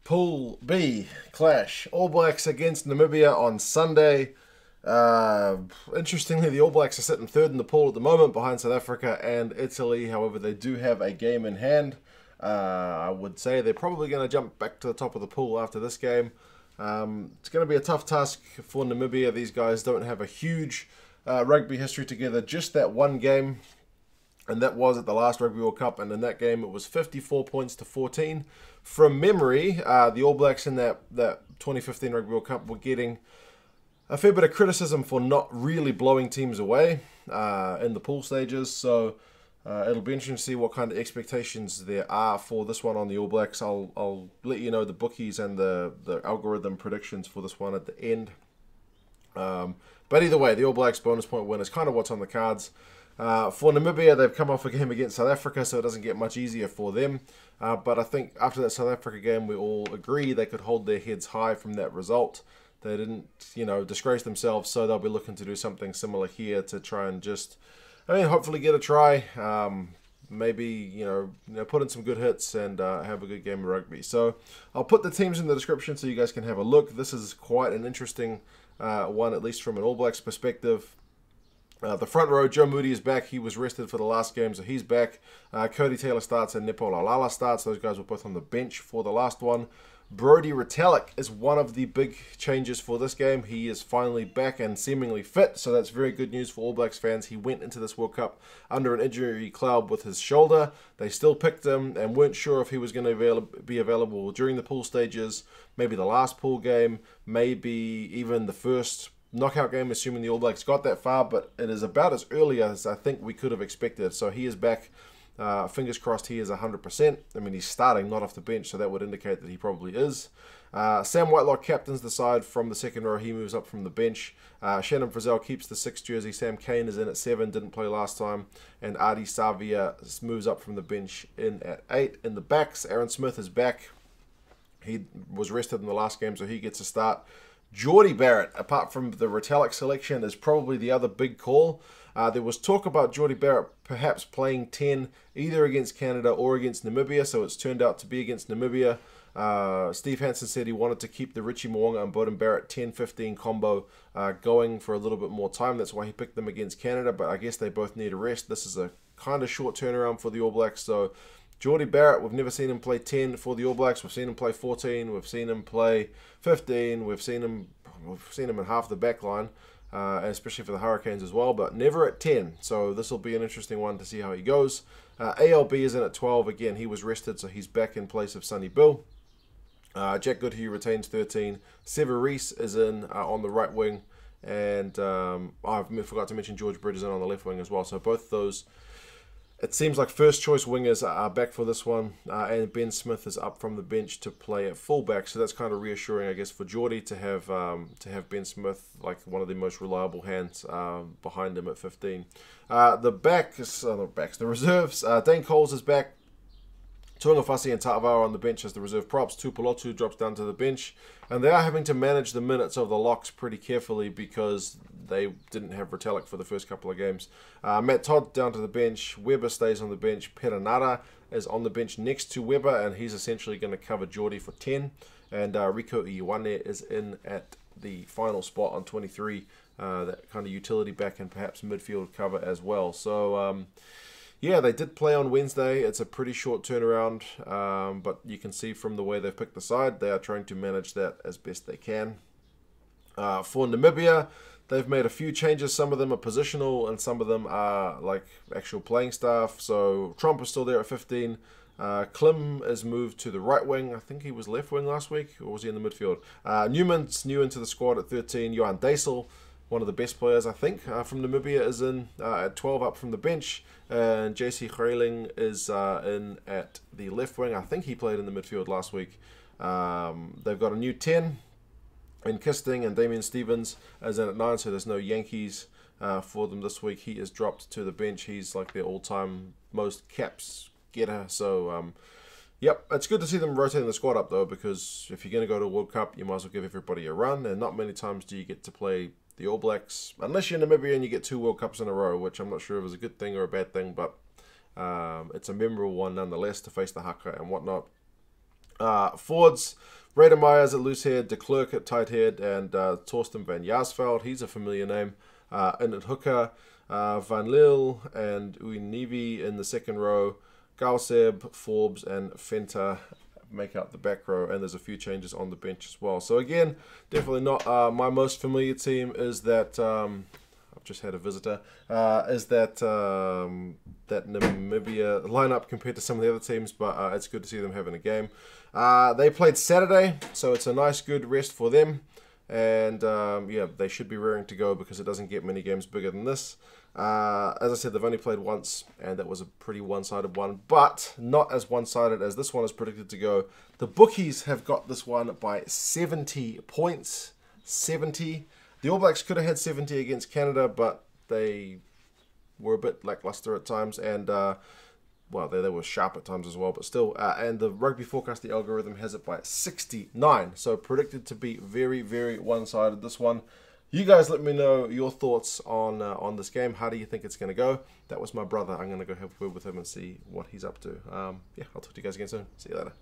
Pool B clash. All Blacks against Namibia on Sunday. Interestingly, the All Blacks are sitting third in the pool at the moment behind South Africa and Italy. However, they do have a game in hand. I would say they're probably going to jump back to the top of the pool after this game. It's going to be a tough task for Namibia. These guys don't have a huge rugby history together. Just that one game. And that was at the last Rugby World Cup, and in that game it was 54 points to 14. From memory, the All Blacks in that 2015 Rugby World Cup were getting a fair bit of criticism for not really blowing teams away in the pool stages. So it'll be interesting to see what kind of expectations there are for this one on the All Blacks. I'll let you know the bookies and the algorithm predictions for this one at the end. But either way, the All Blacks bonus point win is kind of what's on the cards. For Namibia, they've come off a game against South Africa, so it doesn't get much easier for them. But I think after that South Africa game, we all agree they could hold their heads high from that result. They didn't, disgrace themselves, so they'll be looking to do something similar here to try and just, hopefully get a try. Maybe, put in some good hits and have a good game of rugby. So I'll put the teams in the description so you guys can have a look. This is quite an interesting one, at least from an All Blacks perspective. The front row, Joe Moody is back. He was rested for the last game, so he's back. Codie Taylor starts and Nepo Laulala starts. Those guys were both on the bench for the last one. Brodie Retallick is one of the big changes for this game. He is finally back and seemingly fit, so that's very good news for All Blacks fans. He went into this World Cup under an injury cloud with his shoulder. They still picked him and weren't sure if he was going to be available during the pool stages, maybe the last pool game, maybe even the first knockout game, assuming the All Blacks got that far, but it is about as early as I think we could have expected. So he is back. Fingers crossed he is 100%. I mean, he's starting, not off the bench, so that would indicate that he probably is. Sam Whitelock captains the side from the second row. He moves up from the bench. Shannon Frizell keeps the 6 jersey. Sam Kane is in at 7, didn't play last time. And Ardie Savea moves up from the bench in at 8. In the backs, Aaron Smith is back. He was rested in the last game, so he gets a start. Jordie Barrett, apart from the Retallick selection, is probably the other big call. There was talk about Jordie Barrett perhaps playing 10 either against Canada or against Namibia, so it's turned out to be against Namibia. Steve Hansen said he wanted to keep the Richie Mo'unga and Beauden Barrett 10-15 combo going for a little bit more time. That's why he picked them against Canada, but I guess they both need a rest. This is a kind of short turnaround for the All Blacks, so Jordie Barrett, we've never seen him play 10 for the All Blacks. We've seen him play 14. We've seen him play 15. We've seen him in half the back line, especially for the Hurricanes as well, but never at 10. So this will be an interesting one to see how he goes. ALB is in at 12. Again, he was rested, so he's back in place of Sonny Bill. Jack Goodhue retains 13. Sevu Reece is in on the right wing. And I forgot to mention George Bridges in on the left wing as well. So both those, it seems like first choice wingers are back for this one, and Ben Smith is up from the bench to play at fullback. So that's kind of reassuring, I guess, for Jordie to have Ben Smith, like one of the most reliable hands, behind him at 15. The reserves. Dane Coles is back. Tuungafasi and Savea on the bench as the reserve props. Tuipulotu drops down to the bench. And they are having to manage the minutes of the locks pretty carefully because they didn't have Retallick for the first couple of games. Matt Todd down to the bench. Weber stays on the bench. Perenara is on the bench next to Weber, and he's essentially going to cover Jordie for 10. And Rieko Ioane is in at the final spot on 23. That kind of utility back and perhaps midfield cover as well. So, yeah, they did play on Wednesday. It's a pretty short turnaround, but you can see from the way they've picked the side, they are trying to manage that as best they can. For Namibia, they've made a few changes. Some of them are positional, and some of them are like actual playing staff. So Tromp is still there at 15. Klim is moved to the right wing. I think he was left wing last week, or was he in the midfield? Newman's new into the squad at 13. Johan, one of the best players, I think, from Namibia, is in at 12 up from the bench. And JC Hreiling is in at the left wing. I think he played in the midfield last week. They've got a new 10 in Kisting, and Damian Stevens is in at 9, so there's no Yankees for them this week. He is dropped to the bench. He's like their all-time most caps getter. So, yep, it's good to see them rotating the squad up, though, because if you're going to go to a World Cup, you might as well give everybody a run, and not many times do you get to play the All Blacks, unless you're Namibia and you get 2 World Cups in a row, which I'm not sure if is a good thing or a bad thing, but it's a memorable one nonetheless to face the haka and whatnot. Forwards, Raider Myers at loose head, De Klerk at tight head, and Torsten van Jaarsveld, he's a familiar name. In at hooker, Van Lille and Uinivi in the second row. Gauseb, Forbes, and Fenta make up the back row, and there's a few changes on the bench as well. So again, definitely not my most familiar team. Is that I've just had a visitor? Is that that Namibia lineup compared to some of the other teams? But it's good to see them having a game. They played Saturday, so it's a nice, good rest for them. And yeah, they should be raring to go because it doesn't get many games bigger than this. As I said, they've only played once, and that was a pretty one-sided one, but not as one-sided as this one is predicted to go. The bookies have got this one by 70 points. 70. The All Blacks could have had 70 against Canada, but they were a bit lackluster at times, and well, they were sharp at times as well, but still. And the Rugby Forecast, the algorithm, has it by 69. So predicted to be very, very one-sided, this one. You guys let me know your thoughts on this game. How do you think it's going to go? That was my brother. I'm going to go have a word with him and see what he's up to. Yeah, I'll talk to you guys again soon. See you later.